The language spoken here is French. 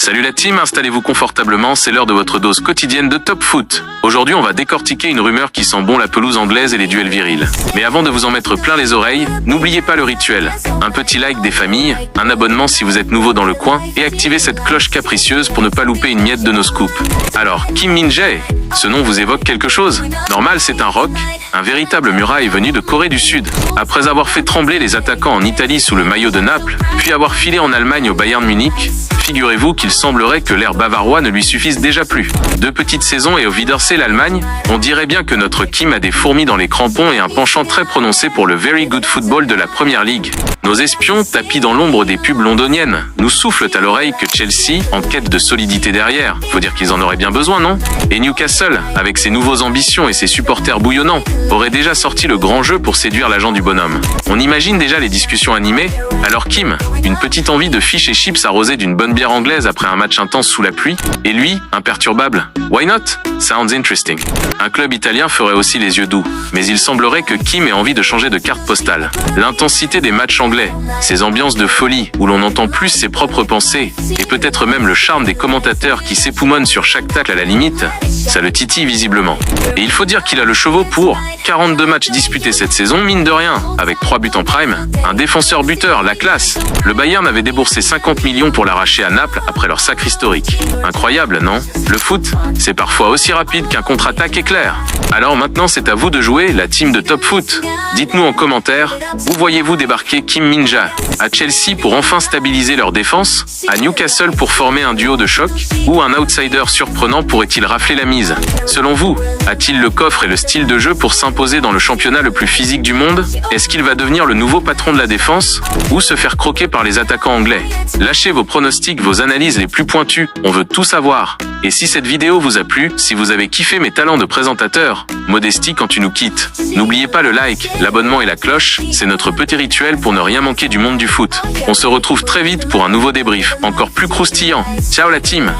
Salut la team, installez-vous confortablement, c'est l'heure de votre dose quotidienne de Top Foot. Aujourd'hui, on va décortiquer une rumeur qui sent bon la pelouse anglaise et les duels virils. Mais avant de vous en mettre plein les oreilles, n'oubliez pas le rituel. Un petit like des familles, un abonnement si vous êtes nouveau dans le coin, et activez cette cloche capricieuse pour ne pas louper une miette de nos scoops. Alors, Kim Min-jae, ce nom vous évoque quelque chose? Normal, c'est un rock, un véritable muraille venu de Corée du Sud. Après avoir fait trembler les attaquants en Italie sous le maillot de Naples, puis avoir filé en Allemagne au Bayern Munich, figurez-vous qu'il semblerait que l'air bavarois ne lui suffise déjà plus. 2 petites saisons et au Wiedersee l'Allemagne, on dirait bien que notre Kim a des fourmis dans les crampons et un penchant très prononcé pour le very good football de la Premier League. Nos espions, tapis dans l'ombre des pubs londoniennes, nous soufflent à l'oreille que Chelsea, en quête de solidité derrière, faut dire qu'ils en auraient bien besoin, non? Et Newcastle, avec ses nouveaux ambitions et ses supporters bouillonnants, aurait déjà sorti le grand jeu pour séduire l'agent du bonhomme. On imagine déjà les discussions animées. Alors Kim, une petite envie de fish et chips arrosée d'une bonne bière anglaise après un match intense sous la pluie, et lui, imperturbable. Why not? Sounds interesting. Un club italien ferait aussi les yeux doux, mais il semblerait que Kim ait envie de changer de carte postale. L'intensité des matchs anglais, ces ambiances de folie où l'on entend plus ses propres pensées, et peut-être même le charme des commentateurs qui s'époumonnent sur chaque tacle à la limite, ça le titille visiblement. Et il faut dire qu'il a le chevaux pour 42 matchs disputés cette saison, mine de rien, avec 3 buts en prime, un défenseur buteur, la classe. Le Bayern avait déboursé 50 millions pour l'arracher à Naples après leur sacre historique. Incroyable, non? Le foot, c'est parfois aussi rapide qu'un contre-attaque éclair. Alors maintenant, c'est à vous de jouer, la team de Top Foot. Dites-nous en commentaire, où voyez-vous débarquer Kim Min-jae? À Chelsea pour enfin stabiliser leur défense? À Newcastle pour former un duo de choc? Ou un outsider surprenant pourrait-il rafler la mise? Selon vous, a-t-il le coffre et le style de jeu pour s'imposer dans le championnat le plus physique du monde? Est-ce qu'il va devenir le nouveau patron de la défense? Ou se faire croquer par les attaquants anglais? Lâchez vos pronostics, vos analyses les plus pointues, on veut tout savoir. Et si cette vidéo vous a plu, si vous avez kiffé mes talents de présentateur, modestie quand tu nous quittes, n'oubliez pas le like, l'abonnement et la cloche, c'est notre petit rituel pour ne rien manquer du monde du foot. On se retrouve très vite pour un nouveau débrief, encore plus croustillant. Ciao la team!